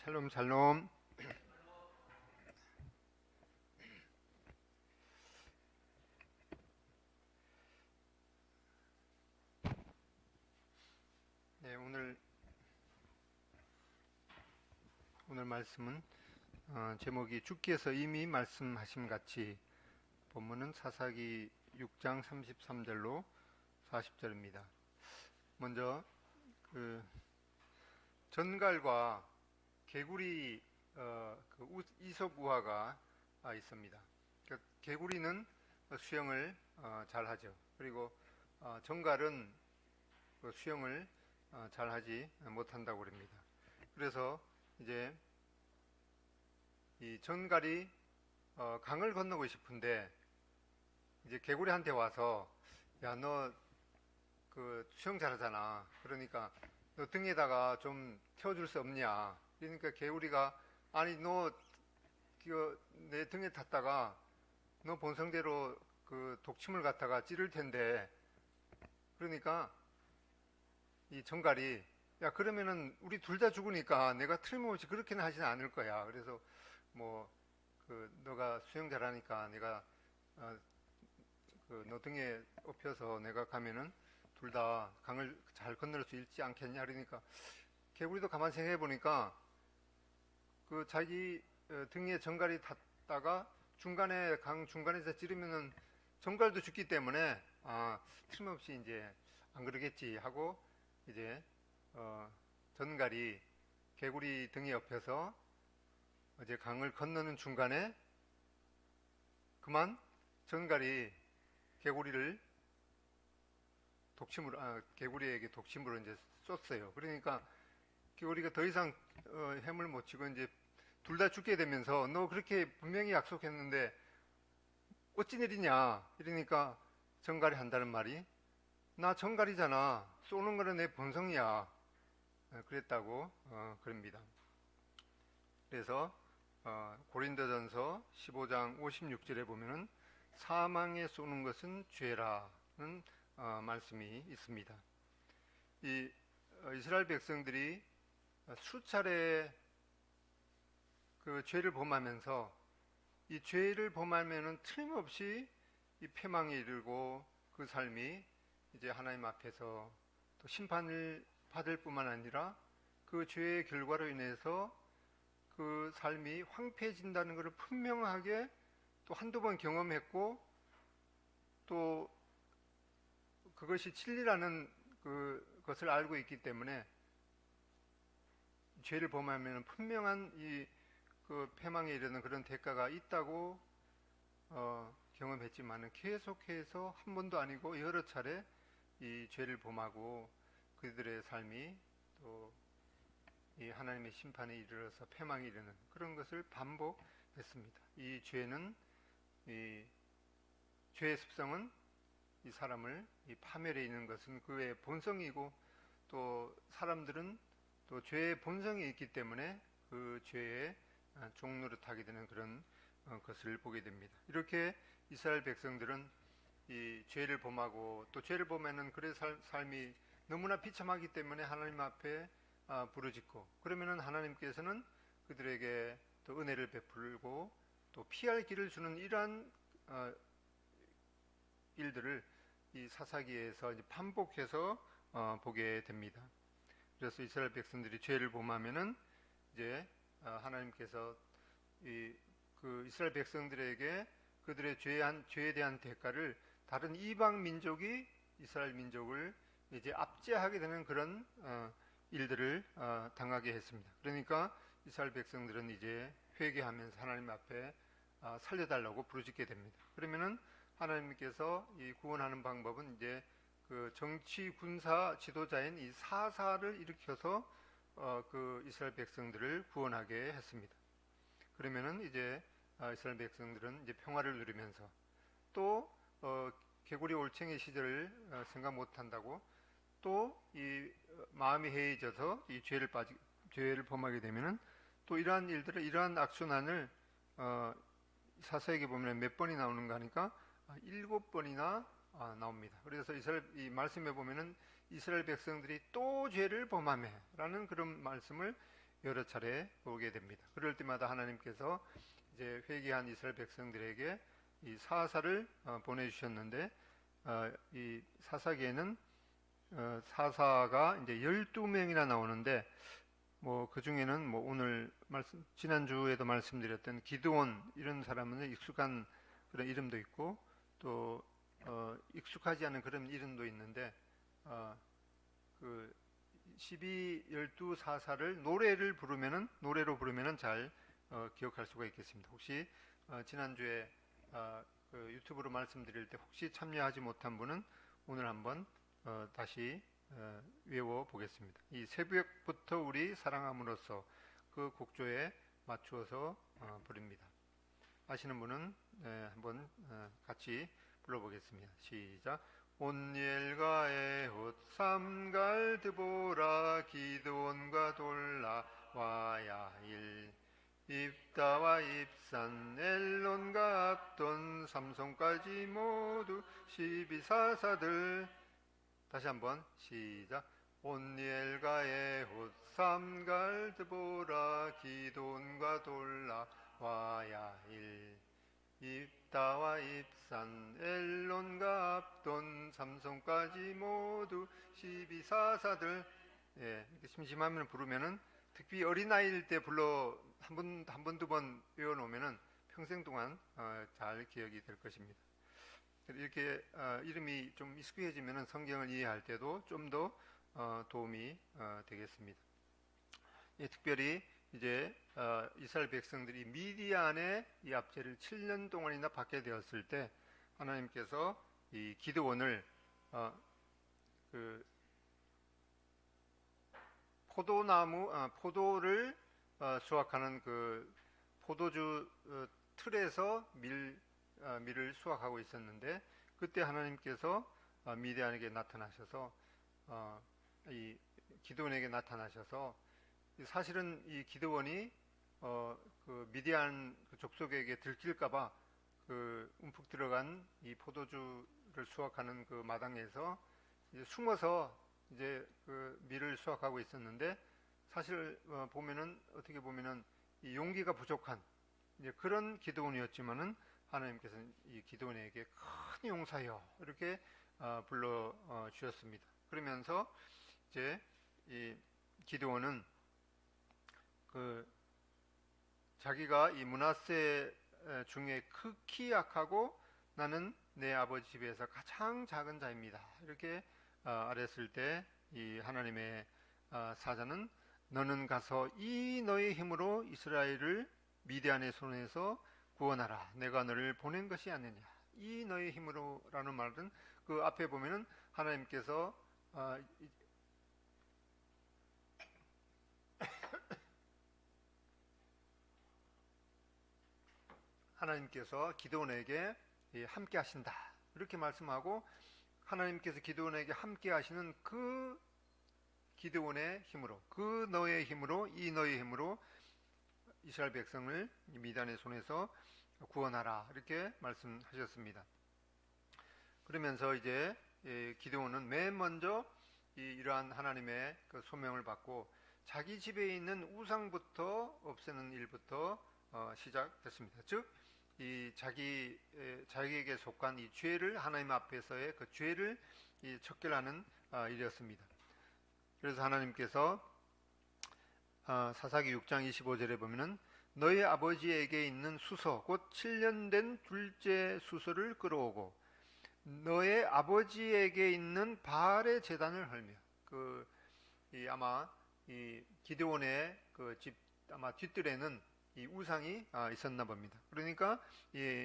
샬롬 샬롬. 네, 오늘 말씀은 제목이 주께서 이미 말씀하심 같이, 본문은 사사기 6장 33절로 40절입니다. 먼저 그 전갈과 개구리 이솝 우화가 있습니다. 개구리는 수영을 잘하죠. 그리고 전갈은 수영을 잘하지 못한다고 그럽니다. 그래서 이제 이 전갈이 강을 건너고 싶은데 이제 개구리한테 와서, 야, 너 그 수영 잘하잖아. 그러니까 너 등에다가 좀 태워줄 수 없냐? 그러니까 개구리가, 아니, 너 내 등에 탔다가 너 본성대로 그 독침을 갖다가 찌를 텐데, 그러니까 이 전갈이, 야, 그러면은 우리 둘 다 죽으니까 내가 틀림없이 그렇게는 하지는 않을 거야. 그래서 너가 수영 잘하니까 내가 너 등에 업혀서 내가 가면은 둘 다 강을 잘 건널 수 있지 않겠냐. 그러니까 개구리도 가만 생각해 보니까 그 자기 등에 전갈이 탔다가 강 중간에서 찌르면은 전갈도 죽기 때문에, 틀림없이 이제 안 그러겠지 하고, 이제 전갈이 개구리 등에 업혀서 이제 강을 건너는 중간에 그만 전갈이 개구리를 개구리에게 독침으로 이제 쏘어요. 그러니까 개구리가 더 이상 햄을 못 치고 이제 둘 다 죽게 되면서, 너 그렇게 분명히 약속했는데 어찌 내리냐 이러니까 전갈이 한다는 말이, 나 전갈이잖아. 쏘는 거는 내 본성이야. 그랬다고 그럽니다. 그래서 고린도전서 15장 56절에 보면은 사망에 쏘는 것은 죄라는 말씀이 있습니다. 이 이스라엘 백성들이 수차례 그 죄를 범하면서, 이 죄를 범하면은 틀림없이 이 패망에 이르고 그 삶이 이제 하나님 앞에서 또 심판을 받을 뿐만 아니라 그 죄의 결과로 인해서 그 삶이 황폐해진다는 것을 분명하게 또 한두 번 경험했고, 또 그것이 진리라는 그것을 알고 있기 때문에 죄를 범하면 분명한 그 패망에 이르는 그런 대가가 있다고 경험했지만은, 계속해서 한 번도 아니고 여러 차례 이 죄를 범하고 그들의 삶이 또 이 하나님의 심판에 이르러서 패망에 이르는 그런 것을 반복했습니다. 이 죄의 습성은 이 사람을 파멸해 있는 것은 그의 본성이고, 또 사람들은 또 죄의 본성이 있기 때문에 그 죄의 종노릇하게 되는 그런 것을 보게 됩니다. 이렇게 이스라엘 백성들은 이 죄를 범하고, 또 죄를 범하는 그의 삶이 너무나 비참하기 때문에 하나님 앞에 부르짖고, 그러면은 하나님께서는 그들에게 또 은혜를 베풀고 또 피할 길을 주는 이러한 일들을 이 사사기에서 이제 반복해서 보게 됩니다. 그래서 이스라엘 백성들이 죄를 범하면은 이제 하나님께서 그 이스라엘 백성들에게 그들의 죄에 대한 대가를 다른 이방 민족이 이스라엘 민족을 이제 압제하게 되는 그런 일들을 당하게 했습니다. 그러니까 이스라엘 백성들은 이제 회개하면서 하나님 앞에 살려달라고 부르짖게 됩니다. 그러면은 하나님께서 이 구원하는 방법은 이제 그 정치 군사 지도자인 이 사사를 일으켜서 그 이스라엘 백성들을 구원하게 했습니다. 그러면은 이제 이스라엘 백성들은 이제 평화를 누리면서, 또 개구리 올챙이 시절을 생각 못한다고 또 이 마음이 해이져서 이 죄를 범하게 되면은 또 이러한 악순환을 사사에게 보면 몇 번이 나오는가 하니까 7번이나 나옵니다. 그래서 이 말씀에 보면은 이스라엘 백성들이 또 죄를 범하매라는 그런 말씀을 여러 차례 오게 됩니다. 그럴 때마다 하나님께서 이제 회개한 이스라엘 백성들에게 이 사사를 보내주셨는데, 이 사사기에는 사사가 이제 12명이나 나오는데, 뭐 그 중에는 뭐 오늘 지난주에도 말씀드렸던 기드온 이런 사람은 익숙한 그런 이름도 있고, 또 익숙하지 않은 그런 이름도 있는데, 그 12 사사를 노래로 부르면은 잘 기억할 수가 있겠습니다. 혹시 지난주에 그 유튜브로 말씀드릴 때 혹시 참여하지 못한 분은 오늘 한번 다시 외워 보겠습니다. 이 새벽부터 우리 사랑함으로써 그 곡조에 맞추어서 부릅니다. 아시는 분은 한번 같이 불러보겠습니다. 시작. 온니엘과 에훗 삼갈 드보라 기드온과 돌라 와야일 입다와 입산 엘론과 압돈 삼손까지 모두 12사사들. 다시 한번 시작. 온니엘과 에훗 삼갈 드보라 기드온과 돌라 와야일 입다와 입산 엘론과 압돈 삼손까지 모두 12사사들. 예, 이렇게 심심하면 부르면은, 특히 어린아이일 때 불러 한 번, 두 번 외워놓으면은 평생 동안 잘 기억이 될 것입니다. 이렇게 이름이 좀 익숙해지면은 성경을 이해할 때도 좀 더 도움이 되겠습니다. 예, 특별히 이제 이스라엘 백성들이 미디안의 이 압제를 7년 동안이나 받게 되었을 때 하나님께서 이 기드온을 그 포도를 수확하는 그 포도주 틀에서 밀을 수확하고 있었는데, 그때 하나님께서 미디안에게 나타나셔서 이 기드온에게 나타나셔서, 사실은 이 기드온이 그 미디안 그 족속에게 들킬까봐 그 움푹 들어간 이 포도주를 수확하는 그 마당에서 이제 숨어서 이제 그 밀을 수확하고 있었는데, 사실 어떻게 보면은 이 용기가 부족한 이제 그런 기드온이었지만은 하나님께서는 이 기드온에게 큰 용사여 이렇게 불러 주셨습니다. 그러면서 이제 이 기드온은 그 자기가 이 므낫세 중에 극히 약하고 나는 내 아버지 집에서 가장 작은 자입니다. 이렇게 아랬을 때 이 하나님의 사자는 너는 가서 이 너의 힘으로 이스라엘을 미디안의 손에서 구원하라. 내가 너를 보낸 것이 아니냐. 이 너의 힘으로라는 말은 그 앞에 보면은 하나님께서 기드온에게 함께 하신다 이렇게 말씀하고, 하나님께서 기드온에게 함께 하시는 그 기드온의 힘으로, 그 너의 힘으로, 이 너의 힘으로 이스라엘 백성을 미디안의 손에서 구원하라 이렇게 말씀하셨습니다. 그러면서 이제 기드온은 맨 먼저 이러한 하나님의 그 소명을 받고 자기 집에 있는 우상부터 없애는 일부터 시작됐습니다. 즉 이 자기에게 속한 이 죄를, 하나님 앞에서의 그 죄를 척결하는 일이었습니다. 그래서 하나님께서 사사기 6장 25절에 보면은 너희 아버지에게 있는 수소 곧 7년 된 둘째 수소를 끌어오고 너의 아버지에게 있는 바알의 제단을 헐며, 아마 이 기드온의 그 집 아마 뒷뜰에는 이 우상이 있었나 봅니다. 그러니까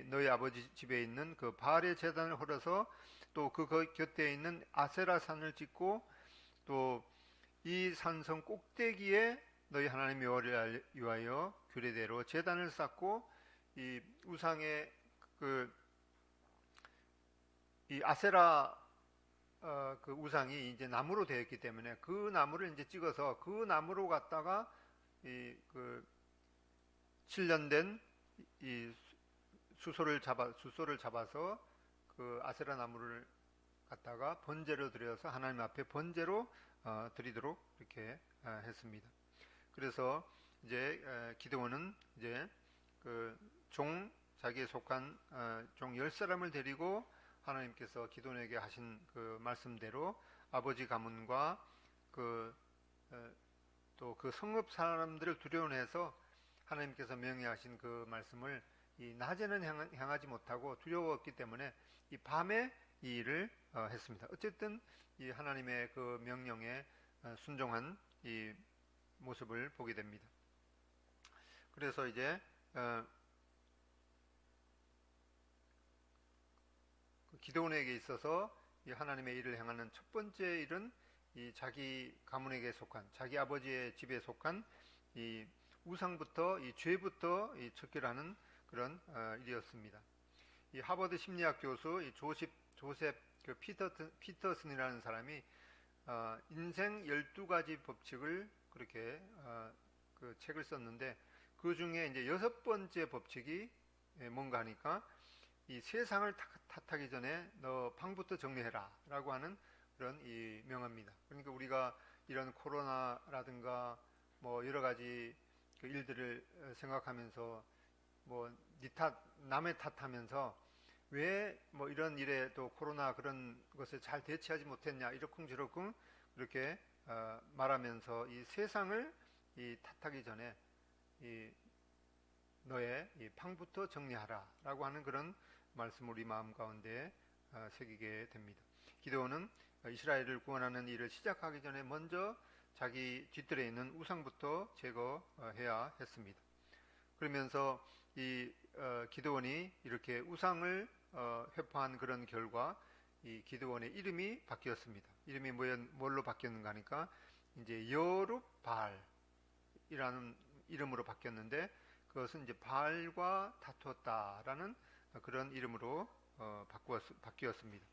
너희 아버지 집에 있는 그 바알의 제단을 헐어서 또 그 곁에 있는 아세라 산을 짓고, 또 이 산성 꼭대기에 너희 하나님 여호와를 위하여 규례대로 제단을 쌓고, 이 우상의 이 아세라 그 우상이 이제 나무로 되어 있기 때문에 그 나무를 이제 찍어서 그 나무로 갖다가 그 7년 된 이 수소를 잡아서 그 아세라 나무를 갖다가 번제로 드려서 하나님 앞에 번제로 드리도록 이렇게 했습니다. 그래서 이제 기드온은 이제 그 자기에 속한 종 10사람을 데리고 하나님께서 기드온에게 하신 그 말씀대로 아버지 가문과 또 그 성읍 사람들을 두려워해서 하나님께서 명령하신 그 말씀을 이 낮에는 행하지 못하고 두려웠기 때문에 이 밤에 이 일을 했습니다. 어쨌든 이 하나님의 그 명령에 순종한 이 모습을 보게 됩니다. 그래서 이제 기드온에게 있어서 이 하나님의 일을 행하는 첫 번째 일은 이 자기 가문에게 속한 자기 아버지의 집에 속한 이 우상부터 이 죄부터 이 척결하는 그런 일이었습니다. 이 하버드 심리학 교수 이 조셉 그 피터슨이라는 사람이 인생 12가지 법칙을 그렇게 그 책을 썼는데 그 중에 이제 6번째 법칙이 뭔가 하니까 이 세상을 탓하기 전에 너 방부터 정리해라 라고 하는 그런 이 명언입니다. 그러니까 우리가 이런 코로나라든가 뭐 여러 가지 그 일들을 생각하면서 뭐 니 탓, 남의 탓하면서 왜 뭐 이런 일에 또 코로나 그런 것을 잘 대처하지 못했냐 이러쿵저러쿵 이렇게 말하면서 이 세상을 이 탓하기 전에 이 너의 이 방부터 정리하라라고 하는 그런 말씀을 우리 마음 가운데 새기게 됩니다. 기드온은 이스라엘을 구원하는 일을 시작하기 전에 먼저 자기 뒷뜰에 있는 우상부터 제거해야 했습니다. 그러면서 이 기드온이 이렇게 우상을 회파한 그런 결과 이 기드온의 이름이 바뀌었습니다. 이름이 뭘로 바뀌었는가 하니까 이제 여룹발이라는 이름으로 바뀌었는데 그것은 이제 바알과 다투었다라는 그런 이름으로 바뀌었습니다.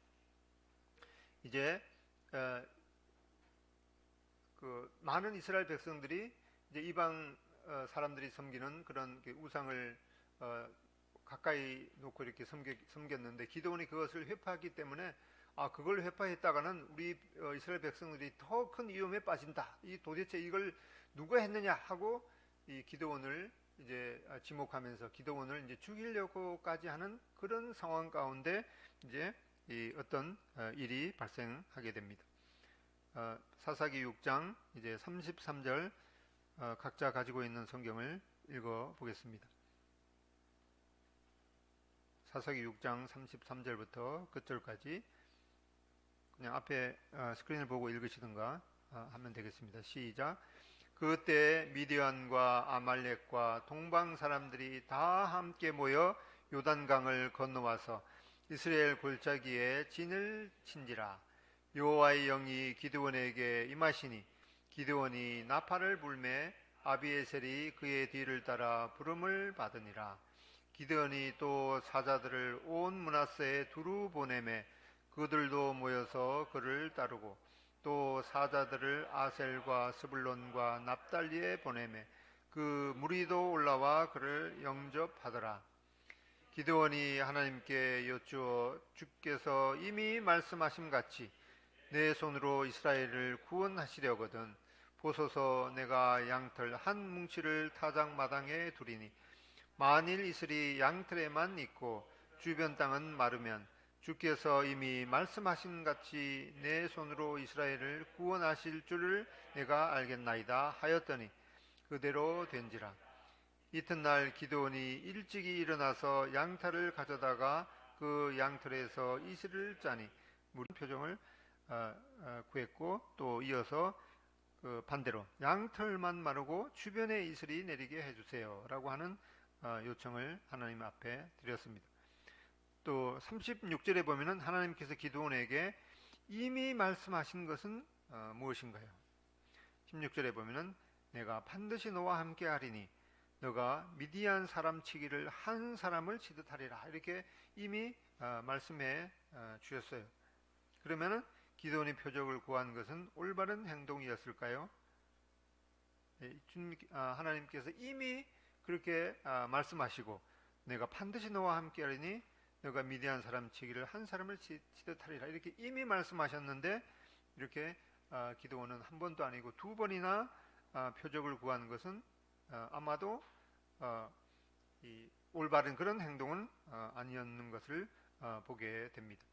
이제 그 많은 이스라엘 백성들이 이제 이방 사람들이 섬기는 그런 우상을 가까이 놓고 이렇게 섬겼는데 기드온이 그것을 회파했기 때문에 그걸 회파했다가는 우리 이스라엘 백성들이 더 큰 위험에 빠진다. 이 도대체 이걸 누가 했느냐 하고 이 기드온을 이제 지목하면서 기드온을 이제 죽이려고까지 하는 그런 상황 가운데 이제 이 어떤 일이 발생하게 됩니다. 사사기 6장 이제 33절 각자 가지고 있는 성경을 읽어 보겠습니다. 사사기 6장 33절부터 끝절까지 그냥 앞에 스크린을 보고 읽으시든가 하면 되겠습니다. 시작. 그때 미디안과 아말렉과 동방 사람들이 다 함께 모여 요단강을 건너와서 이스라엘 골짜기에 진을 친지라. 여호와의 영이 기드온에게 임하시니 기드온이 나팔을 불매 아비에셀이 그의 뒤를 따라 부름을 받으니라. 기드온이 또 사자들을 온 므낫세에 두루 보내매 그들도 모여서 그를 따르고 또 사자들을 아셀과 스불론과 납달리에 보내매 그 무리도 올라와 그를 영접하더라. 기드온이 하나님께 여쭈어 주께서 이미 말씀하심 같이 내 손으로 이스라엘을 구원하시려거든 보소서 내가 양털 한 뭉치를 타작마당에 두리니 만일 이슬이 양털에만 있고 주변 땅은 마르면 주께서 이미 말씀하신 같이 내 손으로 이스라엘을 구원하실 줄을 내가 알겠나이다 하였더니 그대로 된지라. 이튿날 기드온이 일찍이 일어나서 양털을 가져다가 그 양털에서 이슬을 짜니 무슨 표정을 구했고 또 이어서 그 반대로 양털만 마르고 주변에 이슬이 내리게 해주세요 라고 하는 요청을 하나님 앞에 드렸습니다. 또 36절에 보면은 하나님께서 기드온에게 이미 말씀하신 것은 무엇인가요? 16절에 보면은 내가 반드시 너와 함께 하리니 너가 미디안 사람 치기를 한 사람을 치듯 하리라 이렇게 이미 말씀해 주셨어요. 그러면은 기드온이 표적을 구한 것은 올바른 행동이었을까요? 하나님께서 이미 그렇게 말씀하시고 내가 반드시 너와 함께 하리니 너가 미디안 사람 치기를 한 사람을 치듯 하리라 이렇게 이미 말씀하셨는데 이렇게 기드온은 한 번도 아니고 두 번이나 표적을 구하는 것은 아마도 이 올바른 그런 행동은 아니었는 것을 보게 됩니다.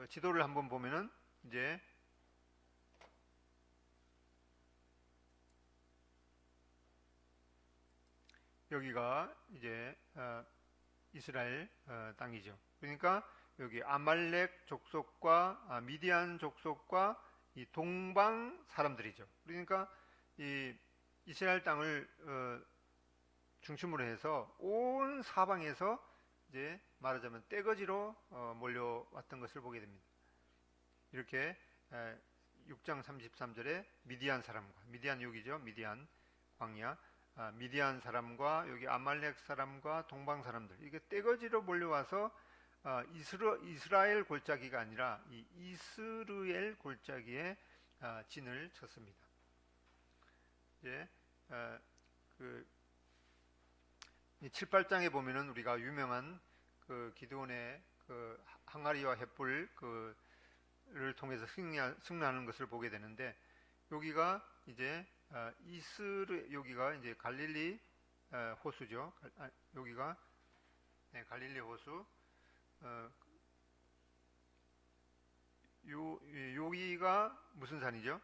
지도를 한번 보면은 이제 여기가 이제 이스라엘 땅이죠. 그러니까 여기 아말렉 족속과 미디안 족속과 이 동방 사람들이죠. 그러니까 이 이스라엘 땅을 중심으로 해서 온 사방에서 이제 말하자면 떼거지로 몰려왔던 것을 보게 됩니다. 이렇게 6장 33절에 미디안 사람과, 미디안 여기죠, 미디안 광야, 미디안 사람과 여기 아말렉 사람과 동방 사람들, 이게 떼거지로 몰려와서 이스라엘 골짜기가 아니라 이 이스르엘 골짜기에 진을 쳤습니다. 이제 그 7, 8장에 보면은 우리가 유명한 그 기드온의 그 항아리와 횃불 를 통해서 승리하는 것을 보게 되는데, 여기가 이제 여기가 이제 갈릴리 호수죠. 여기가 갈릴리 호수. 여기가 무슨 산이죠?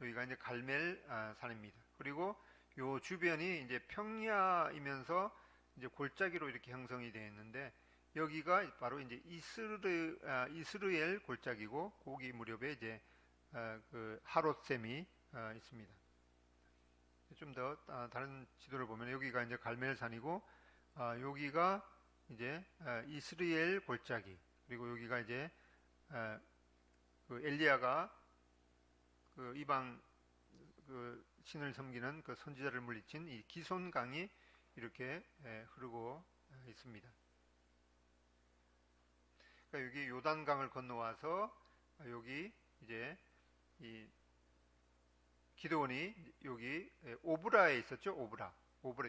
여기가 이제 갈멜 산입니다. 그리고 요 주변이 이제 평야이면서 이제 골짜기로 이렇게 형성이 되어 있는데, 여기가 바로 이제 이스르엘 골짜기고, 거기 무렵에 이제 그 하롯샘이 있습니다. 좀 더 다른 지도를 보면 여기가 이제 갈멜산이고, 여기가 이제 이스라엘 골짜기, 그리고 여기가 이제 그 엘리야가 그 이방 그 신을 섬기는 그 선지자를 물리친 이 기손강이 이렇게 흐르고 있습니다. 그러니까 여기 요단강을 건너와서 여기 이제 이 기드온이 여기 오브라에 있었죠. 오브라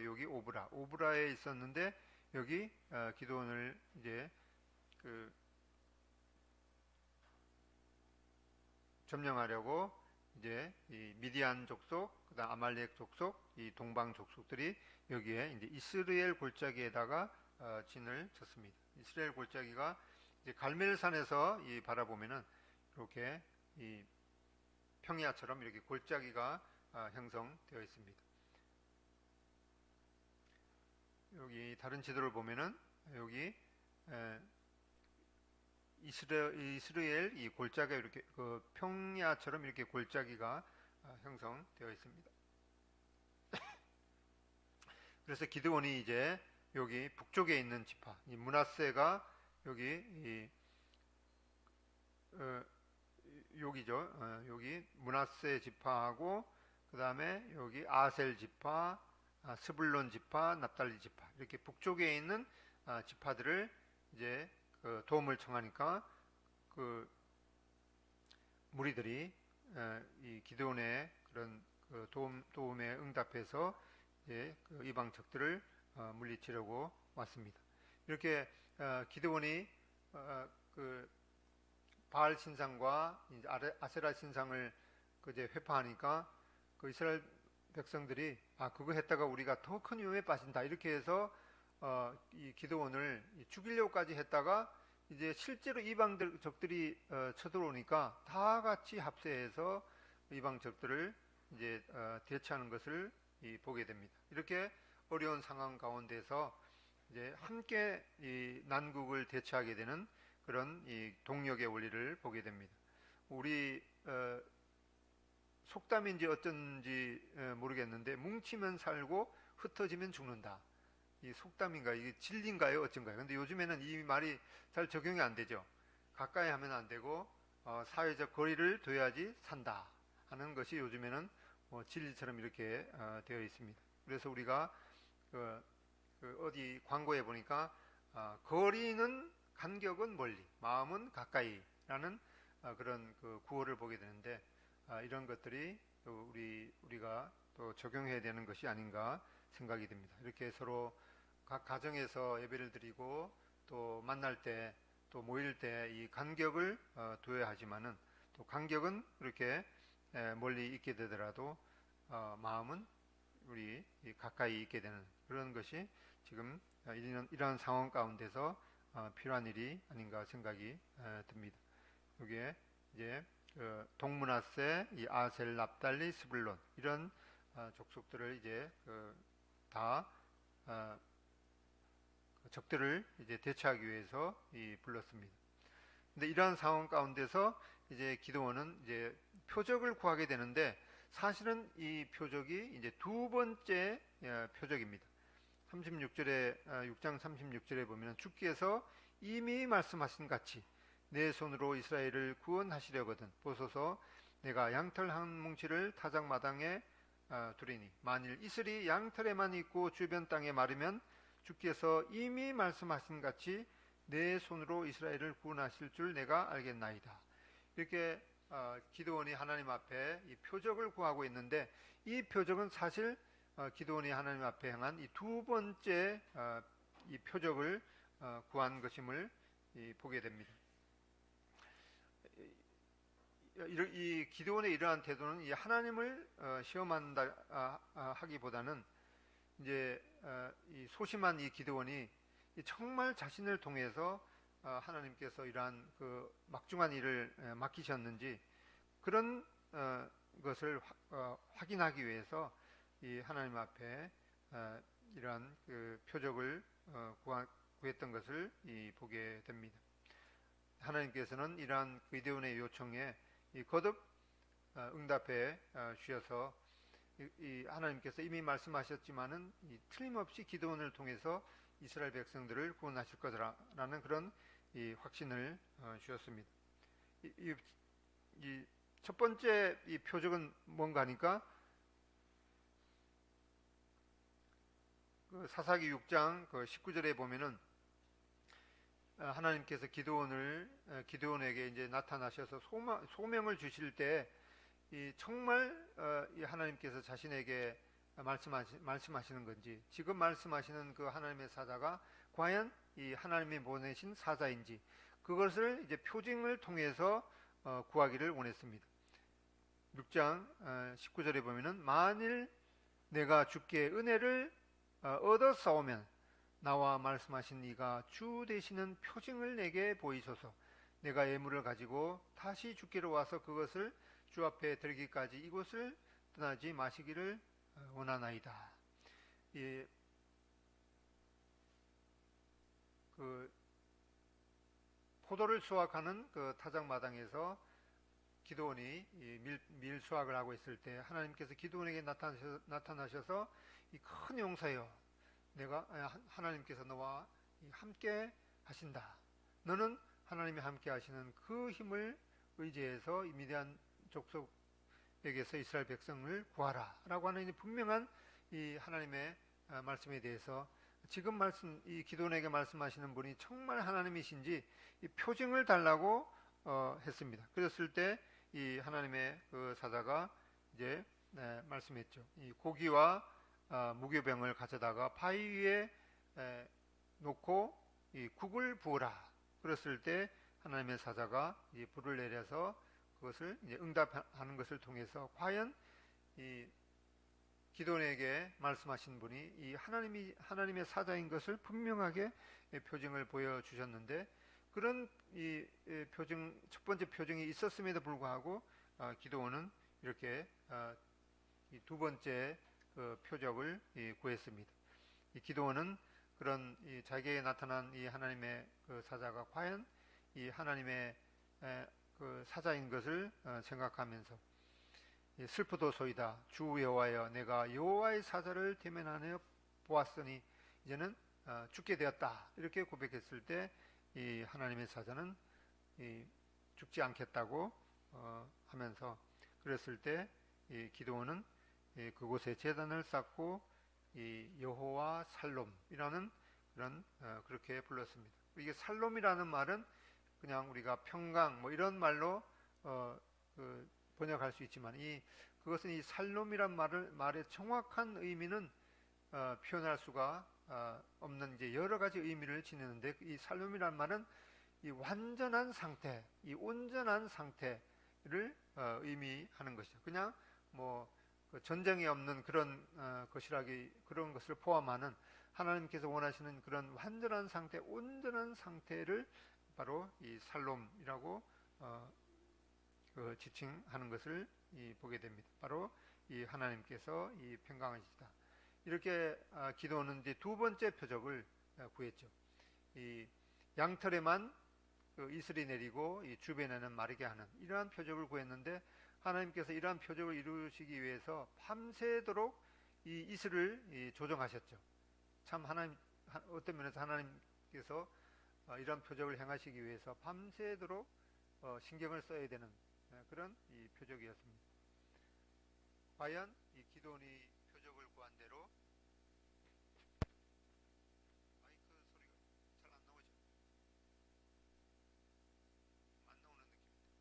여기 오브라에 있었는데, 여기 기드온을 이제 그 점령하려고 이제 이 미디안 족속, 그다음 아말렉 족속, 이 동방 족속들이 여기에 이제 이스라엘 골짜기에다가 진을 쳤습니다. 이스라엘 골짜기가 이제 갈멜산에서 이 바라보면은 이렇게 이 평야처럼 이렇게 골짜기가 형성되어 있습니다. 여기 다른 지도를 보면은 여기 이스라엘 이 골짜기가 이렇게 그 평야처럼 이렇게 골짜기가 형성되어 있습니다. 그래서 기드온이 이제 여기 북쪽에 있는 지파, 이 므낫세가 여기 여기죠. 여기 므낫세 지파하고, 그 다음에 여기 아셀 지파, 스불론 지파, 납달리 지파, 이렇게 북쪽에 있는 지파들을 이제 그 도움을 청하니까 그 무리들이 이 기드온의 그런 그 도움에 응답해서 이제 그 이방 적들을 물리치려고 왔습니다. 이렇게 기드온이 그 바알 신상과 이제 아세라 신상을 이제 회파하니까 그 이스라엘 백성들이 그거 했다가 우리가 더 큰 위험에 빠진다, 이렇게 해서 이 기드온을 죽이려고까지 했다가 이제 실제로 이방 적들이 쳐들어오니까 다 같이 합세해서 이방 적들을 이제 대처하는 것을 보게 됩니다. 이렇게 어려운 상황 가운데서 이제 함께 이 난국을 대처하게 되는 그런 이 동력의 원리를 보게 됩니다. 우리 속담인지 어쩐지 모르겠는데, 뭉치면 살고 흩어지면 죽는다. 이 속담인가 이게 진리인가요, 어쩐가요? 근데 요즘에는 이 말이 잘 적용이 안 되죠. 가까이 하면 안 되고 사회적 거리를 둬야지 산다 하는 것이 요즘에는 진리처럼 이렇게 되어 있습니다. 그래서 우리가 어디 광고에 보니까 거리는 간격은 멀리, 마음은 가까이라는 그런 그 구호를 보게 되는데, 이런 것들이 또 우리가 또 적용해야 되는 것이 아닌가 생각이 듭니다. 이렇게 서로 각 가정에서 예배를 드리고 또 만날 때, 또 모일 때 이 간격을 둬야 하지만은, 또 간격은 이렇게 멀리 있게 되더라도 마음은 우리 가까이 있게 되는 그런 것이 지금 이런 상황 가운데서 필요한 일이 아닌가 생각이 듭니다. 여기에 이제 동므낫세, 이 아셀, 납달리, 스불론 이런 족속들을 이제 다 적들을 이제 대처하기 위해서 불렀습니다. 근데 이러한 상황 가운데서 이제 기드온은 이제 표적을 구하게 되는데 사실은 이 표적이 이제 두 번째 표적입니다. 36절에 6장 36절에 보면 주께서 이미 말씀하신 같이 내 손으로 이스라엘을 구원하시려거든 보소서 내가 양털 한 뭉치를 타작마당에 두리니 만일 이슬이 양털에만 있고 주변 땅에 마르면 주께서 이미 말씀하신 같이 내 손으로 이스라엘을 구원하실 줄 내가 알겠나이다. 이렇게 기드온이 하나님 앞에 이 표적을 구하고 있는데 이 표적은 사실 기드온이 하나님 앞에 향한 이 두 번째 이 표적을 구한 것임을 보게 됩니다. 이 기드온의 이러한 태도는 이 하나님을 시험한다 하기보다는 이제 이 소심한 이 기드온이 정말 자신을 통해서 하나님께서 이러한 그 막중한 일을 맡기셨는지 그런 것을 확인하기 위해서 이 하나님 앞에 이러한 그 표적을 구했던 것을 보게 됩니다. 하나님께서는 이러한 기드온의 요청에 거듭 응답해 주셔서 하나님께서 이미 말씀하셨지만은 틀림없이 기드온을 통해서 이스라엘 백성들을 구원하실 거라는 그런 확신을 주셨습니다. 이 첫 번째 이 표적은 뭔가 하니까 그 사사기 6장 그 19절에 보면은 하나님께서 기드온에게 이제 나타나셔서 소명을 주실 때 정말 이 하나님께서 자신에게 말씀하시는 건지 지금 말씀하시는 그 하나님의 사자가 과연 이 하나님이 보내신 사자인지 그것을 이제 표징을 통해서 구하기를 원했습니다. 6장 19절에 보면은 만일 내가 주께 은혜를 얻어싸오면 나와 말씀하신 이가 주 되시는 표징을 내게 보이소서. 내가 예물을 가지고 다시 주께로 와서 그것을 주 앞에 드리기까지 이곳을 떠나지 마시기를 원하나이다. 그 포도를 수확하는 그 타작마당에서 기드온이 밀 수확을 하고 있을 때 하나님께서 기드온에게 나타나셔서 이 큰 용사여 내가 하나님께서 너와 함께 하신다. 너는 하나님이 함께 하시는 그 힘을 의지해서 이 미디안 족속에게서 이스라엘 백성을 구하라 라고 하는 분명한 이 하나님의 말씀에 대해서 지금 이 기드온에게 말씀하시는 분이 정말 하나님이신지 이 표징을 달라고 했습니다. 그랬을 때 이 하나님의 그 사자가 이제 말씀했죠. 이 고기와 무교병을 가져다가 바위 위에 놓고 이 국을 부으라. 그랬을 때 하나님의 사자가 이 불을 내려서 그것을 이제 응답하는 것을 통해서 과연 이 기드온에게 말씀하신 분이 이 하나님의 사자인 것을 분명하게 표징을 보여주셨는데 그런 이 표징 첫 번째 표징이 있었음에도 불구하고 기드온은 이렇게 이 두 번째 그 표적을 구했습니다. 이 기드온은 그런 자기에게 나타난 이 하나님의 그 사자가 과연 이 하나님의 그 사자인 것을 생각하면서 슬프도소이다 주 여호와여 내가 여호와의 사자를 대면하여 보았으니 이제는 죽게 되었다 이렇게 고백했을 때 이 하나님의 사자는 죽지 않겠다고 하면서 그랬을 때 이 기드온은 그곳에 제단을 쌓고 이 여호와 살롬이라는 그런 그렇게 불렀습니다. 이게 살롬이라는 말은 그냥 우리가 평강 뭐 이런 말로 번역할 수 있지만 그것은 이 살롬이란 말의 정확한 의미는 표현할 수가 없는 이제 여러 가지 의미를 지니는데 이 살롬이란 말은 이 완전한 상태, 이 온전한 상태를 의미하는 것이죠. 그냥 그 전쟁이 없는 그런 그런 것을 포함하는 하나님께서 원하시는 그런 완전한 상태, 온전한 상태를 바로 이 살롬이라고 지칭하는 것을 보게 됩니다. 바로 이 하나님께서 이 평강하시다. 이렇게 기도는 이제 두 번째 표적을 구했죠. 이 양털에만 이슬이 내리고 이 주변에는 마르게 하는 이러한 표적을 구했는데, 하나님께서 이러한 표적을 이루시기 위해서 밤새도록 이 이슬을 조정하셨죠. 참 어떤 면에서 하나님께서 이러한 표적을 행하시기 위해서 밤새도록 신경을 써야 되는 그런 이 표적이었습니다. 과연 이 기도원이 표적을 구한 대로 마이크 소리가 잘 안 나오죠? 안 나오는 느낌입니다.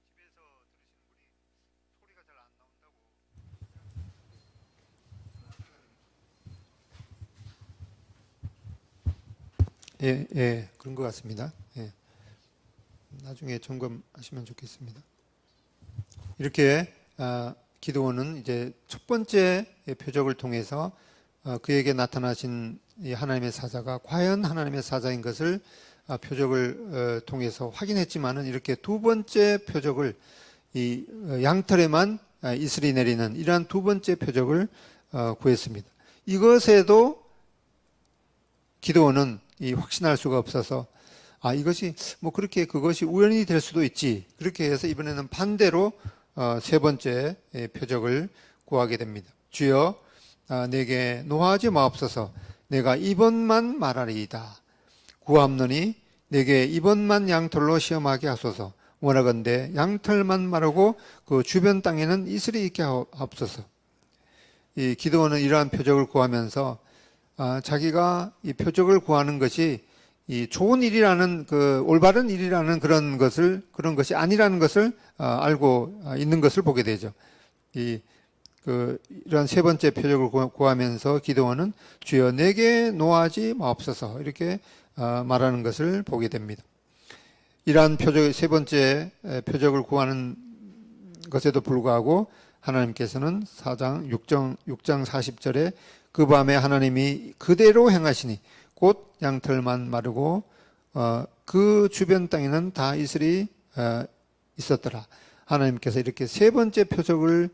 집에서 들으시는 분이 소리가 잘 안 나온다고. 예, 그런 것 같습니다. 예. 나중에 점검하시면 좋겠습니다. 이렇게 기도원은 이제 첫 번째 표적을 통해서 그에게 나타나신 이 하나님의 사자가 과연 하나님의 사자인 것을 표적을 통해서 확인했지만은, 이렇게 두 번째 표적을 이 양털에만 이슬이 내리는 이러한 두 번째 표적을 구했습니다. 이것에도 기도원은 확신할 수가 없어서 이것이 그것이 우연이 될 수도 있지, 그렇게 해서 이번에는 반대로 세 번째 표적을 구하게 됩니다. 주여 내게 노하지 마옵소서. 내가 이번만 말하리이다. 구함노니 내게 이번만 양털로 시험하게 하소서. 원하건대 양털만 마르고 그 주변 땅에는 이슬이 있게 하옵소서. 이 기도원은 이러한 표적을 구하면서 자기가 이 표적을 구하는 것이 이 좋은 일이라는 올바른 일이라는 그런 것이 아니라는 것을 알고 있는 것을 보게 되죠. 이런 세 번째 표적을 구하면서 기도원은 주여 내게 노하지 마옵소서 이렇게 말하는 것을 보게 됩니다. 이러한 세 번째 표적을 구하는 것에도 불구하고 하나님께서는 6장 40절에 그 밤에 하나님이 그대로 행하시니 곧 양털만 마르고 그 주변 땅에는 다 이슬이 있었더라. 하나님께서 이렇게 세 번째 표적을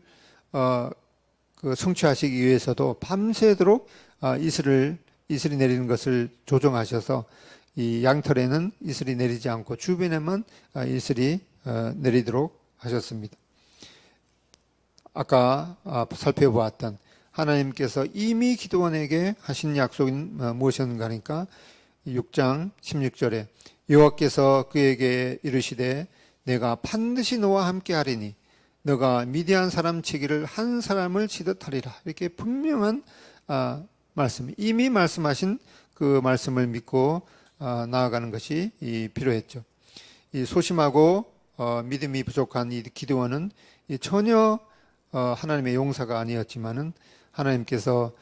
성취하시기 위해서도 밤새도록 이슬이 내리는 것을 조정하셔서 이 양털에는 이슬이 내리지 않고 주변에만 이슬이 내리도록 하셨습니다. 아까 살펴보았던 하나님께서 이미 기도원에게 하신 약속은 무엇인가 하니까 6장 16절에 여호와께서 그에게 이르시되 내가 반드시 너와 함께 하리니 너가 미디안 사람 치기를 한 사람을 치듯 하리라. 이렇게 분명한 말씀, 이미 말씀하신 그 말씀을 믿고 나아가는 것이 필요했죠. 이 소심하고 믿음이 부족한 이 기드온은 전혀 하나님의 용사가 아니었지만은 하나님께서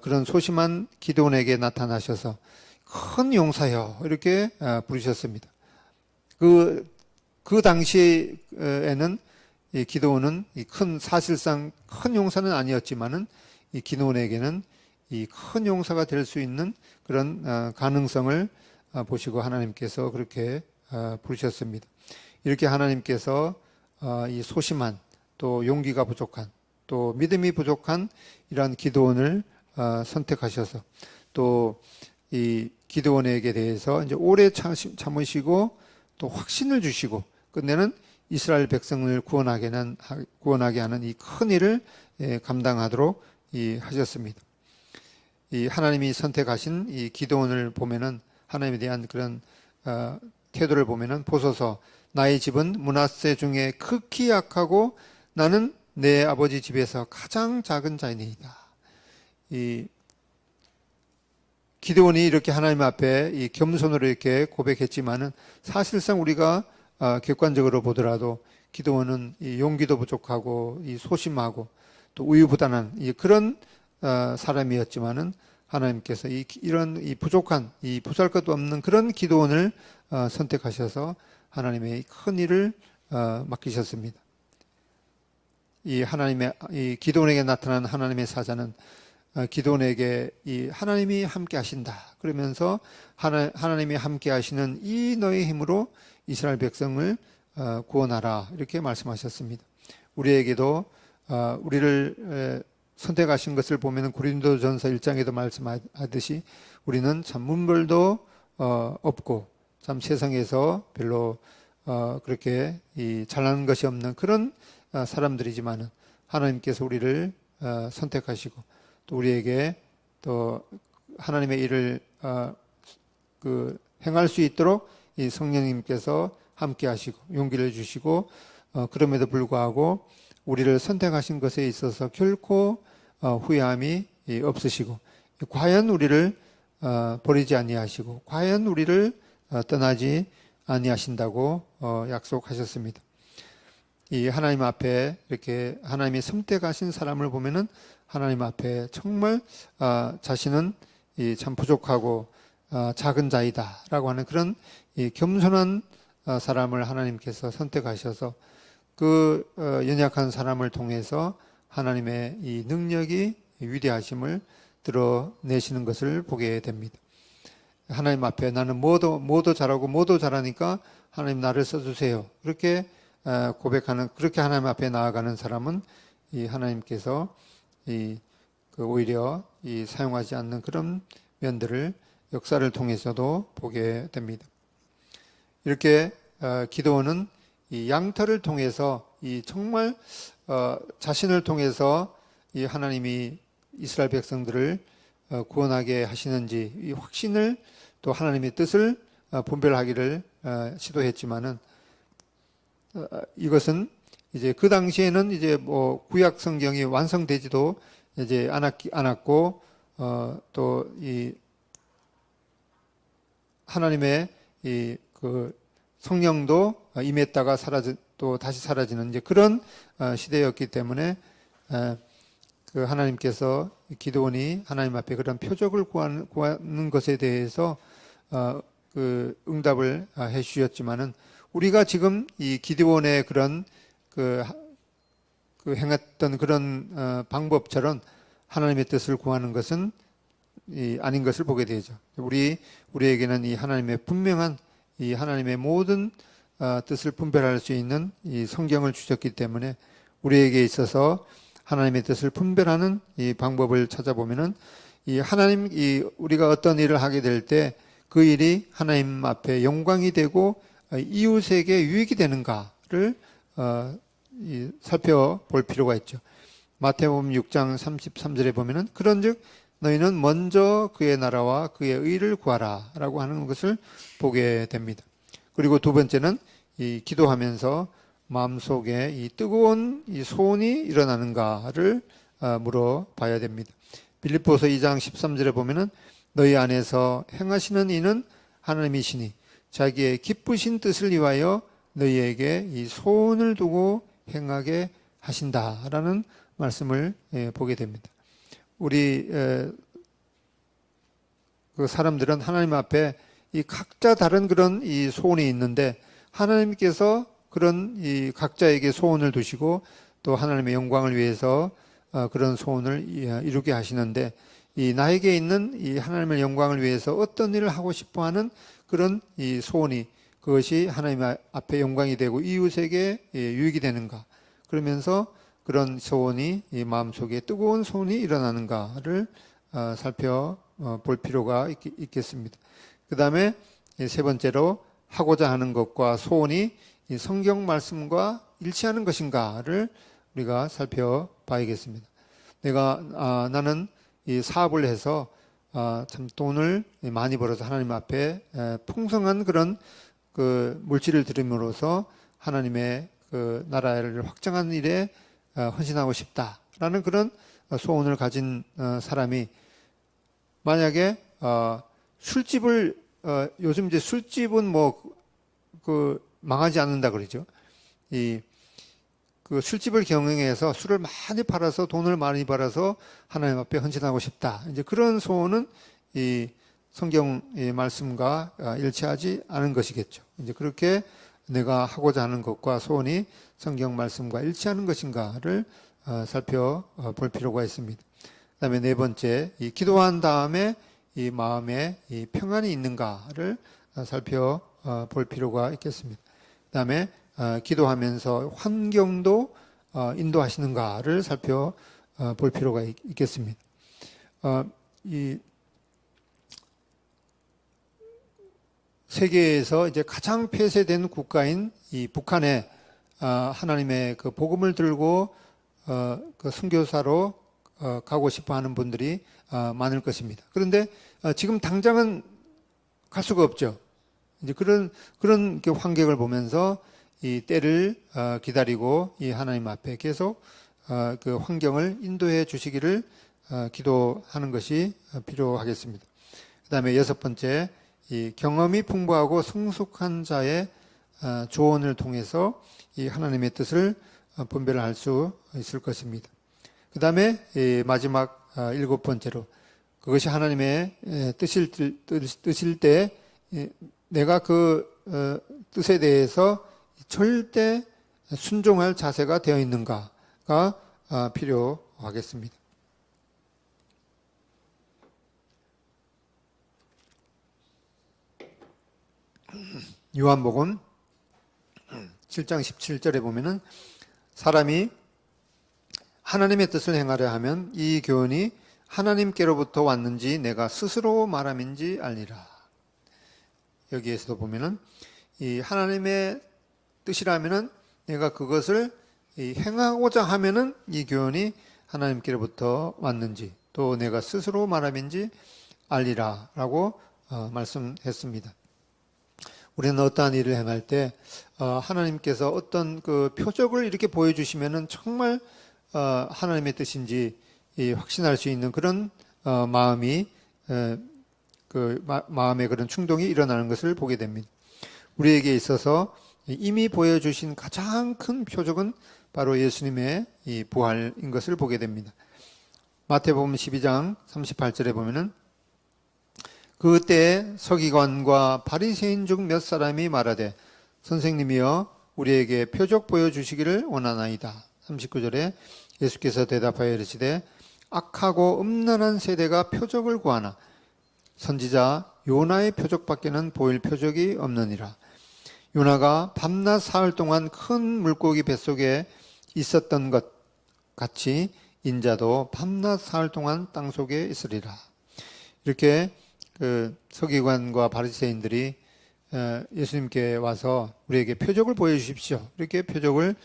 그런 소심한 기드온에게 나타나셔서 큰 용사여 이렇게 부르셨습니다. 그 당시에는 이 기드온은 사실상 큰 용사는 아니었지만은 이 기드온에게는 이 큰 용사가 될 수 있는 그런 가능성을 보시고 하나님께서 그렇게 부르셨습니다. 이렇게 하나님께서 이 소심한 또 용기가 부족한 또 믿음이 부족한 이러한 기드온을 선택하셔서 또 이 기드온에게 대해서 이제 오래 참으시고 또 확신을 주시고 끝내는 이스라엘 백성을 구원하게 하는 이 큰 일을 감당하도록 하셨습니다. 이 하나님이 선택하신 이 기드온을 보면은 하나님에 대한 그런 태도를 보면은 보소서 나의 집은 므낫세 중에 극히 약하고 나는 내 아버지 집에서 가장 작은 자이니이다. 이 기드온이 이렇게 하나님 앞에 이 겸손으로 이렇게 고백했지만은 사실상 우리가 객관적으로 보더라도 기드온은 이 용기도 부족하고 이 소심하고 또 우유부단한 그런 사람이었지만은 하나님께서 이런 부족한 이 보잘것도 없는 그런 기도원을 선택하셔서 하나님의 큰 일을 맡기셨습니다. 이 기도원에게 나타난 하나님의 사자는 기도원에게 하나님이 함께 하신다 그러면서 하나님이 함께 하시는 이 너의 힘으로 이스라엘 백성을 구원하라 이렇게 말씀하셨습니다. 우리에게도 우리를 선택하신 것을 보면 고린도전서 1장에도 말씀하듯이 우리는 참 문벌도 없고 참 세상에서 별로 그렇게 잘나는 것이 없는 그런 사람들이지만은 하나님께서 우리를 선택하시고 또 우리에게 또 하나님의 일을 행할 수 있도록 이 성령님께서 함께 하시고 용기를 주시고 그럼에도 불구하고 우리를 선택하신 것에 있어서 결코 후회함이 없으시고 과연 우리를 버리지 아니하시고 과연 우리를 떠나지 아니하신다고 약속하셨습니다. 이 하나님 앞에 이렇게 하나님이 선택하신 사람을 보면은 하나님 앞에 정말 자신은 참 부족하고 작은 자이다라고 하는 그런 겸손한 사람을 하나님께서 선택하셔서 그 연약한 사람을 통해서 하나님의 이 능력이 위대하심을 드러내시는 것을 보게 됩니다. 하나님 앞에 나는 뭐도 잘하고 뭐도 잘하니까 하나님 나를 써주세요. 그렇게 고백하는 그렇게 하나님 앞에 나아가는 사람은 이 하나님께서 오히려 사용하지 않는 그런 면들을 역사를 통해서도 보게 됩니다. 이렇게 기도원은 이 양털을 통해서 정말 자신을 통해서 이 하나님이 이스라엘 백성들을 구원하게 하시는지 이 확신을 또 하나님의 뜻을 분별하기를 시도했지만은 이것은 이제 그 당시에는 이제 뭐 구약 성경이 완성되지도 이제 않았고 또 이 하나님의 그 성령도 임했다가 또 다시 사라지는 이제 그런 시대였기 때문에 그 하나님께서 기도원이 하나님 앞에 그런 표적을 구하는 것에 대해서 그 응답을 해 주셨지만은 우리가 지금 이 기드온의 그런 그 행했던 그런 방법처럼 하나님의 뜻을 구하는 것은 아닌 것을 보게 되죠. 우리에게는 이 하나님의 분명한 이 하나님의 모든 뜻을 분별할 수 있는 이 성경을 주셨기 때문에 우리에게 있어서 하나님의 뜻을 분별하는 이 방법을 찾아보면은 우리가 어떤 일을 하게 될 때 그 일이 하나님 앞에 영광이 되고 이웃에게 유익이 되는가를 살펴볼 필요가 있죠. 마태복음 6장 33절에 보면은 그런즉 너희는 먼저 그의 나라와 그의 의를 구하라라고 하는 것을 보게 됩니다. 그리고 두 번째는 이 기도하면서 마음속에 이 뜨거운 이 소원이 일어나는가를 물어봐야 됩니다. 빌립보서 2장 13절에 보면은 너희 안에서 행하시는 이는 하나님이시니 자기의 기쁘신 뜻을 위하여 너희에게 이 소원을 두고 행하게 하신다라는 말씀을 보게 됩니다. 우리 그 사람들은 하나님 앞에 이 각자 다른 그런 이 소원이 있는데 하나님께서 그런 이 각자에게 소원을 두시고 또 하나님의 영광을 위해서 그런 소원을 이루게 하시는데 나에게 있는 이 하나님의 영광을 위해서 어떤 일을 하고 싶어하는 그런 이 소원이 그것이 하나님 앞에 영광이 되고 이웃에게 유익이 되는가 그러면서 그런 소원이 이 마음속에 뜨거운 소원이 일어나는가를 살펴볼 필요가 있겠습니다. 그 다음에 세 번째로 하고자 하는 것과 소원이 이 성경 말씀과 일치하는 것인가를 우리가 살펴봐야겠습니다. 나는 이 사업을 해서 참 돈을 많이 벌어서 하나님 앞에 풍성한 그런 그 물질을 들임으로써 하나님의 그 나라를 확장하는 일에 헌신하고 싶다라는 그런 소원을 가진 사람이 만약에 술집을 요즘 이제 술집은 뭐 그 망하지 않는다 그러죠. 그 그 술집을 경영해서 술을 많이 팔아서 돈을 많이 벌어서 하나님 앞에 헌신하고 싶다. 이제 그런 소원은 이 성경의 말씀과 일치하지 않은 것이겠죠. 이제 그렇게 내가 하고자 하는 것과 소원이 성경 말씀과 일치하는 것인가를 살펴볼 필요가 있습니다. 그다음에 네 번째, 이 기도한 다음에 이 마음에 이 평안이 있는가를 살펴볼 필요가 있겠습니다. 그다음에 기도하면서 환경도 인도하시는가를 살펴볼 필요가 있겠습니다. 이 세계에서 이제 가장 폐쇄된 국가인 이 북한에 하나님의 그 복음을 들고 그 선교사로 가고 싶어하는 분들이 많을 것입니다. 그런데 지금 당장은 갈 수가 없죠. 이제 그런 환경을 보면서 이 때를 기다리고 이 하나님 앞에 계속 그 환경을 인도해 주시기를 기도하는 것이 필요하겠습니다. 그다음에 여섯 번째, 이 경험이 풍부하고 성숙한 자의 조언을 통해서 이 하나님의 뜻을 분별할 수 있을 것입니다. 그 다음에 마지막 일곱 번째로, 그것이 하나님의 뜻일 때 내가 그 뜻에 대해서 절대 순종할 자세가 되어 있는가가 필요하겠습니다. 요한복음 7장 17절에 보면은 사람이 하나님의 뜻을 행하려 하면 이 교훈이 하나님께로부터 왔는지 내가 스스로 말함인지 알리라. 여기에서도 보면은 이 하나님의 뜻이라면은 내가 그것을 행하고자 하면은 이 교훈이 하나님께로부터 왔는지 또 내가 스스로 말함인지 알리라라고 말씀했습니다. 우리는 어떠한 일을 행할 때 하나님께서 어떤 그 표적을 이렇게 보여주시면은 정말 하나님의 뜻인지 확신할 수 있는 그런 마음의 그런 충동이 일어나는 것을 보게 됩니다. 우리에게 있어서 이미 보여주신 가장 큰 표적은 바로 예수님의 이 부활인 것을 보게 됩니다. 마태복음 12장 38절에 보면은 그때 서기관과 바리새인 중 몇 사람이 말하되 선생님이여 우리에게 표적 보여주시기를 원하나이다. 39절에 예수께서 대답하여 이르시되 악하고 음란한 세대가 표적을 구하나 선지자 요나의 표적밖에는 보일 표적이 없느니라. 요나가 밤낮 사흘 동안 큰 물고기 뱃속에 있었던 것 같이 인자도 밤낮 사흘 동안 땅속에 있으리라. 이렇게 그 서기관과 바리새인들이 예수님께 와서 우리에게 표적을 보여주십시오. 이렇게 표적을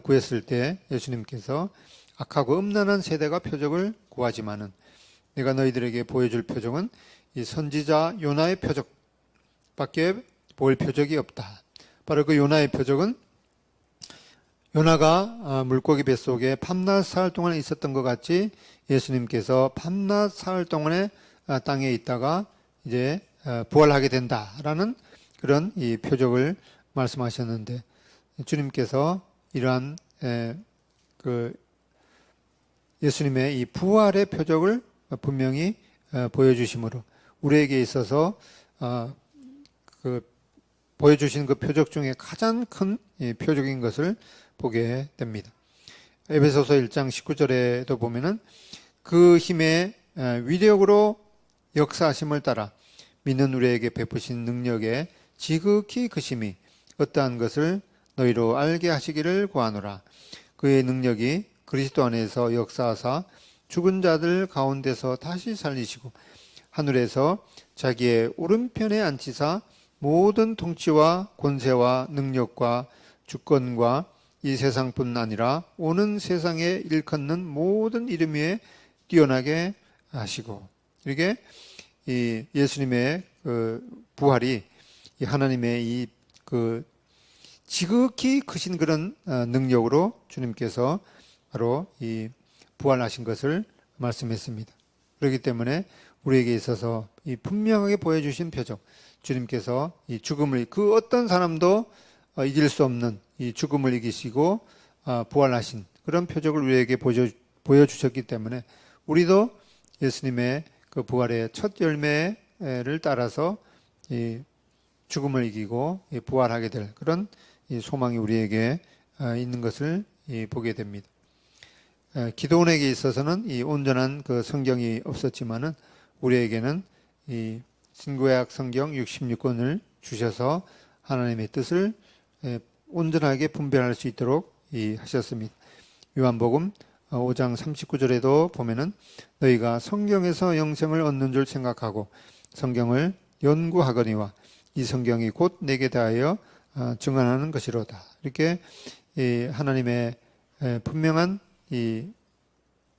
구했을 때 예수님께서 악하고 음란한 세대가 표적을 구하지만은 내가 너희들에게 보여줄 표적은 이 선지자 요나의 표적밖에 보일 표적이 없다. 바로 그 요나의 표적은 요나가 물고기 뱃속에 밤낮 사흘 동안 있었던 것 같이 예수님께서 밤낮 사흘 동안에 땅에 있다가 이제 부활하게 된다라는 그런 이 표적을 말씀하셨는데 주님께서 이러한 그 예수님의 이 부활의 표적을 분명히 보여주심으로 우리에게 있어서 그 보여주신 그 표적 중에 가장 큰 표적인 것을 보게 됩니다. 에베소서 1장 19절에도 보면은 그 힘의 위력으로 역사하심을 따라 믿는 우리에게 베푸신 능력에 지극히 크심이 어떠한 것을 너희로 알게 하시기를 구하노라. 그의 능력이 그리스도 안에서 역사하사 죽은 자들 가운데서 다시 살리시고 하늘에서 자기의 오른편에 앉히사 모든 통치와 권세와 능력과 주권과 이 세상뿐 아니라 오는 세상에 일컫는 모든 이름 위에 뛰어나게 하시고 이렇게 이 예수님의 그 부활이 이 하나님의 이 그 지극히 크신 그런 능력으로 주님께서 바로 이 부활하신 것을 말씀했습니다. 그렇기 때문에 우리에게 있어서 이 분명하게 보여주신 표적, 주님께서 이 죽음을 그 어떤 사람도 이길 수 없는 이 죽음을 이기시고 부활하신 그런 표적을 우리에게 보여주셨기 때문에 우리도 예수님의 그 부활의 첫 열매를 따라서 이 죽음을 이기고 부활하게 될 그런 이 소망이 우리에게 있는 것을 보게 됩니다. 기도원에게 있어서는 이 온전한 그 성경이 없었지만은 우리에게는 이 신구약 성경 66권을 주셔서 하나님의 뜻을 온전하게 분별할 수 있도록 하셨습니다. 요한복음 5장 39절에도 보면은 너희가 성경에서 영생을 얻는 줄 생각하고 성경을 연구하거니와 이 성경이 곧 내게 대하여 증언하는 것이로다. 이렇게 하나님의 분명한 이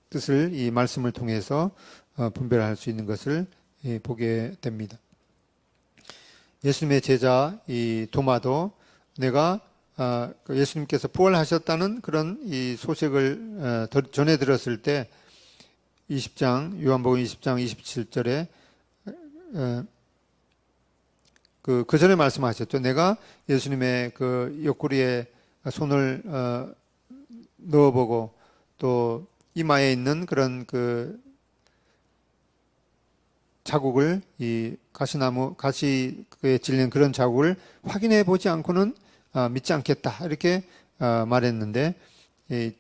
뜻을 이 말씀을 통해서 분별할 수 있는 것을 보게 됩니다. 예수님의 제자 이 도마도 내가 예수님께서 부활하셨다는 그런 이 소식을 전해 들었을 때 20장 요한복음 20장 27절에 그 전에 말씀하셨죠. 내가 예수님의 그 옆구리에 손을 넣어보고 또 이마에 있는 그런 그 자국을 이 가시에 찔린 그런 자국을 확인해 보지 않고는 믿지 않겠다 이렇게 말했는데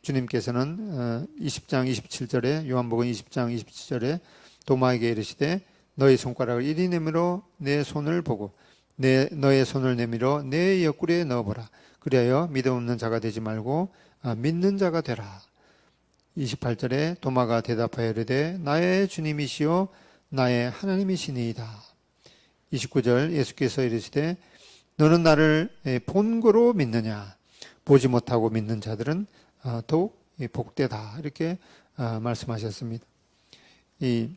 주님께서는 20장 27절에 요한복음 20장 27절에 도마에게 이르시되 너의 손가락을 이리 내밀어 내 손을 보고 너의 손을 내밀어 내 옆구리에 넣어보라. 그리하여 믿음 없는 자가 되지 말고 믿는 자가 되라. 28절에 도마가 대답하여 이르되 나의 주님이시요 나의 하나님이시니이다. 29절 예수께서 이르시되 너는 나를 본고로 믿느냐 보지 못하고 믿는 자들은 더욱 복되다. 이렇게 말씀하셨습니다. 이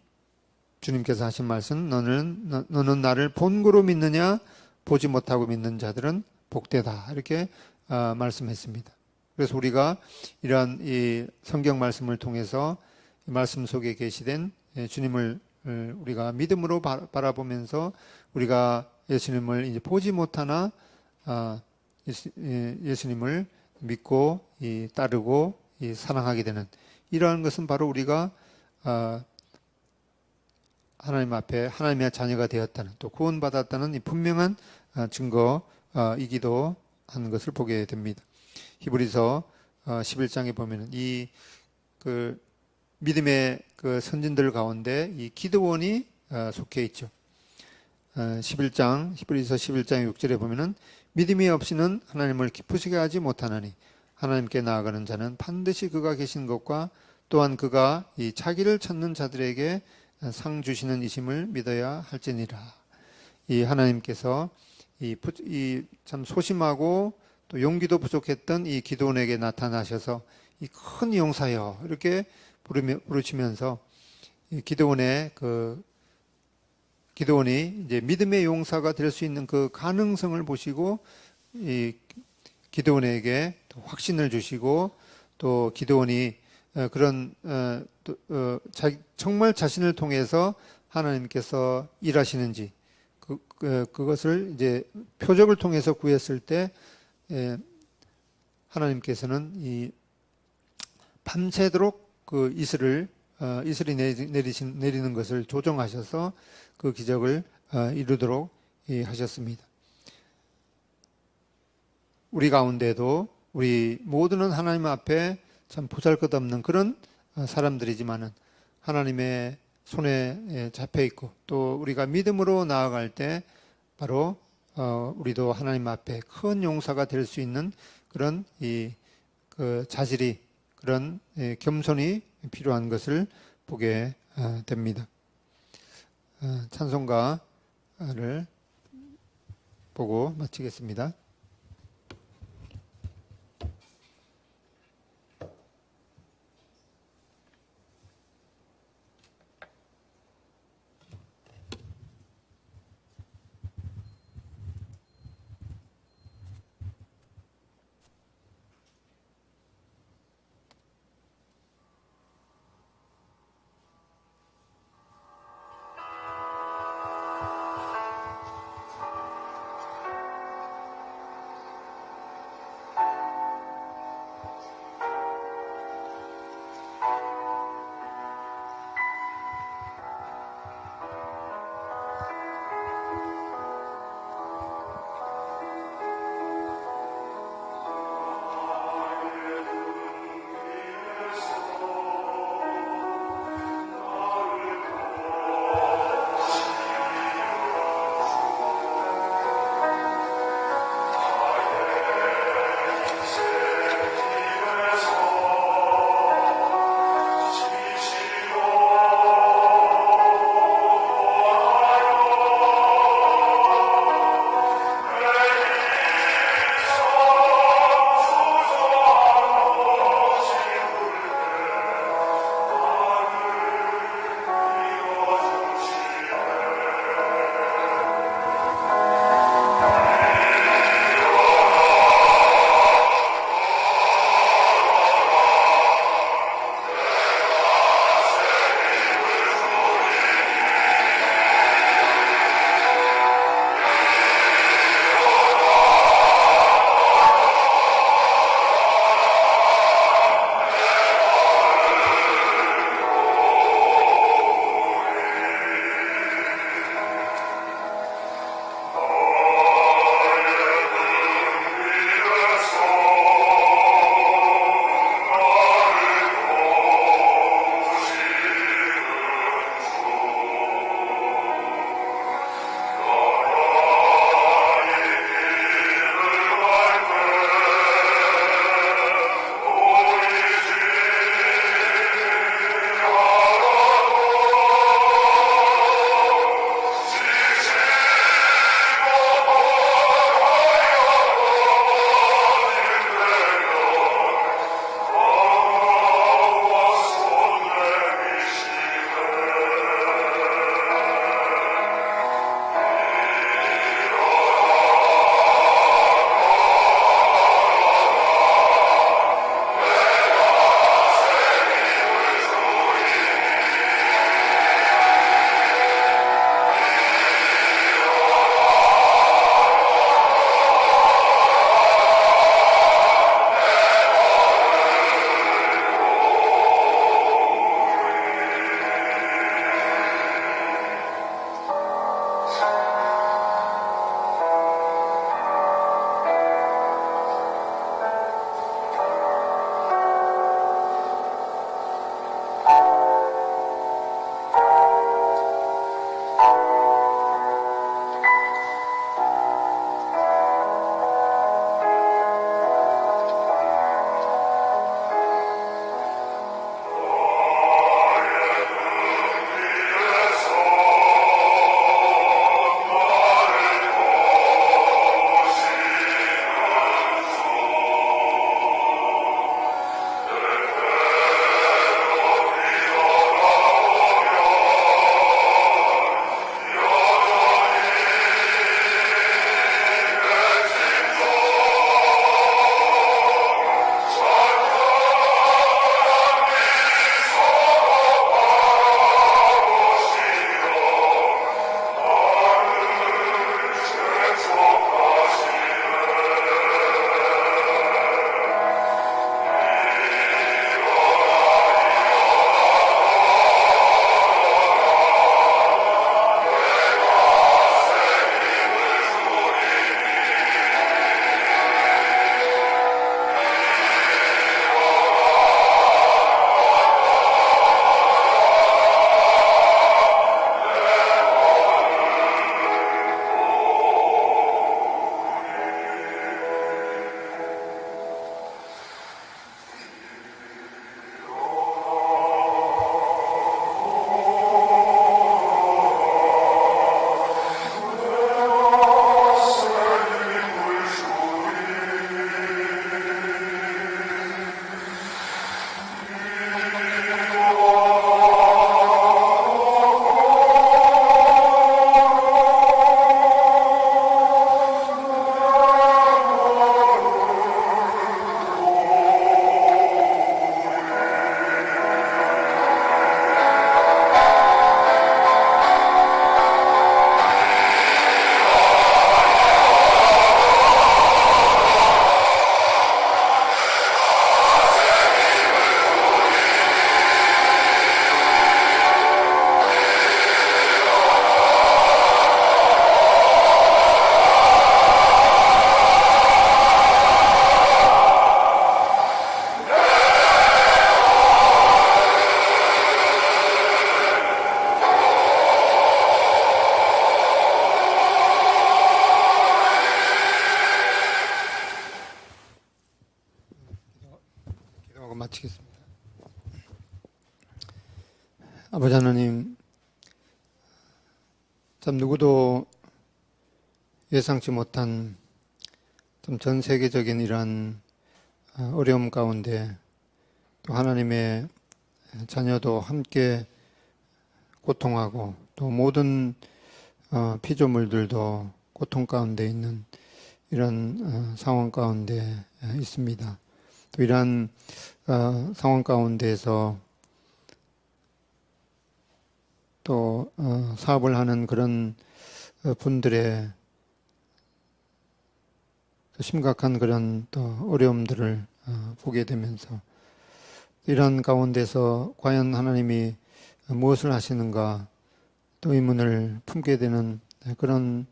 주님께서 하신 말씀 너는 나를 본고로 믿느냐 보지 못하고 믿는 자들은 복되다. 이렇게 말씀했습니다. 그래서 우리가 이러한 이 성경 말씀을 통해서 이 말씀 속에 계시된 주님을 우리가 믿음으로 바라보면서 우리가 예수님을 이제 보지 못하나 예수님을 믿고 따르고 사랑하게 되는 이러한 것은 바로 우리가 하나님 앞에 하나님의 자녀가 되었다는 또 구원받았다는 이 분명한 증거이기도 하는 것을 보게 됩니다. 히브리서 11장에 보면은 그 믿음의 그 선진들 가운데 이 기드온이 속해 있죠. 히브리서 11장 6절에 보면은 믿음이 없이는 하나님을 기쁘시게 하지 못하나니 하나님께 나아가는 자는 반드시 그가 계신 것과 또한 그가 이 자기를 찾는 자들에게 상 주시는 이심을 믿어야 할지니라. 이 하나님께서 참 소심하고 또 용기도 부족했던 이 기드온에게 나타나셔서 이 큰 용사여 이렇게 부르시면서 기드온이 이제 믿음의 용사가 될 수 있는 그 가능성을 보시고 이 기드온에게 확신을 주시고 또 기드온이 그런 정말 자신을 통해서 하나님께서 일하시는지 그것을 이제 표적을 통해서 구했을 때 하나님께서는 이 밤새도록 그 이슬이 내리는 것을 조정하셔서 그 기적을 이루도록 하셨습니다. 우리 가운데도 우리 모두는 하나님 앞에 참 보잘것없는 그런 사람들이지만은 하나님의 손에 잡혀 있고 또 우리가 믿음으로 나아갈 때 바로 우리도 하나님 앞에 큰 용사가 될 수 있는 그런 그 자질이 그런 겸손이 필요한 것을 보게 됩니다. 찬송가를 보고 마치겠습니다. 참 누구도 예상치 못한 참 전 세계적인 이러한 어려움 가운데 또 하나님의 자녀도 함께 고통하고 또 모든 피조물들도 고통 가운데 있는 이런 상황 가운데 있습니다. 또 이러한 상황 가운데에서 또 사업을 하는 그런 분들의 심각한 그런 또 어려움들을 보게 되면서 이런 가운데서 과연 하나님이 무엇을 하시는가 또 의문을 품게 되는 그런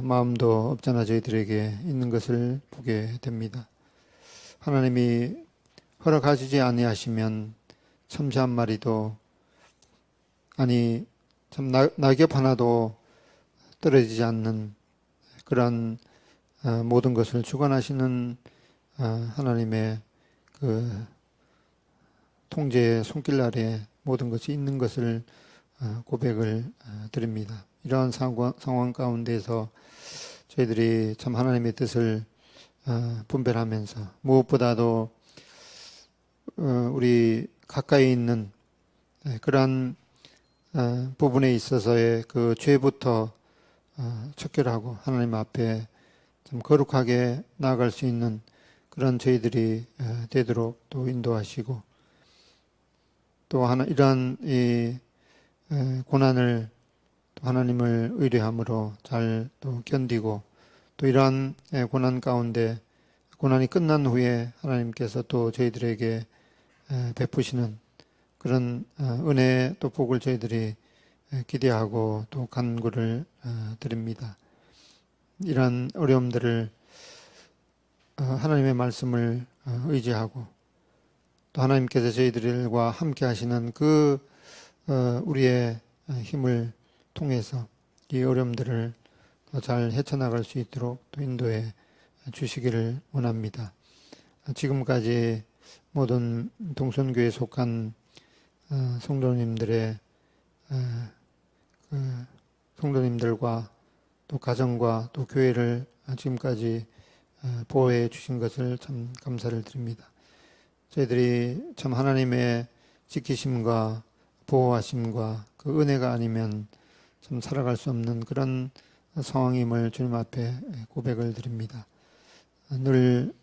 마음도 없잖아 저희들에게 있는 것을 보게 됩니다. 하나님이 허락하시지 아니하시면 참새 한 마리도 아니 참 낙엽 하나도 떨어지지 않는 그런 모든 것을 주관하시는 하나님의 그 통제의 손길 아래 모든 것이 있는 것을 고백을 드립니다. 이러한 상황 가운데서 저희들이 참 하나님의 뜻을 분별하면서 무엇보다도 우리 가까이 있는 그러한 부분에 있어서의 그 죄부터 척결하고 하나님 앞에 참 거룩하게 나아갈 수 있는 그런 저희들이 되도록 또 인도하시고 또 이러한 이 고난을 또 하나님을 의뢰함으로 잘 또 견디고 또 이러한 고난 가운데 고난이 끝난 후에 하나님께서 또 저희들에게 베푸시는 그런 은혜 또 복을 저희들이 기대하고 또 간구를 드립니다. 이러한 어려움들을 하나님의 말씀을 의지하고 또 하나님께서 저희들과 함께 하시는 그 우리의 힘을 통해서 이 어려움들을 잘 헤쳐나갈 수 있도록 또 인도해 주시기를 원합니다. 지금까지 모든 동선교회에 속한 성도님들의 성도님들과 또 가정과 또 교회를 지금까지 보호해 주신 것을 참 감사를 드립니다. 저희들이 참 하나님의 지키심과 보호하심과 그 은혜가 아니면 참 살아갈 수 없는 그런 상황임을 주님 앞에 고백을 드립니다. 늘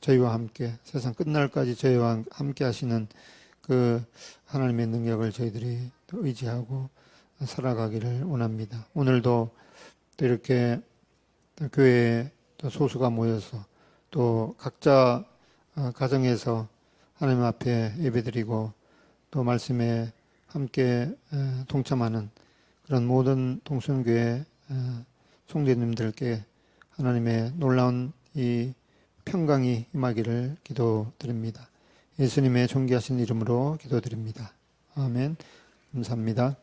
저희와 함께 세상 끝날까지 저희와 함께 하시는 그 하나님의 능력을 저희들이 의지하고 살아가기를 원합니다. 오늘도 또 이렇게 교회에 또 소수가 모여서 또 각자 가정에서 하나님 앞에 예배드리고 또 말씀에 함께 동참하는 그런 모든 동순교회 성도님들께 하나님의 놀라운 이 평강이 임하기를 기도드립니다. 예수님의 존귀하신 이름으로 기도드립니다. 아멘. 감사합니다.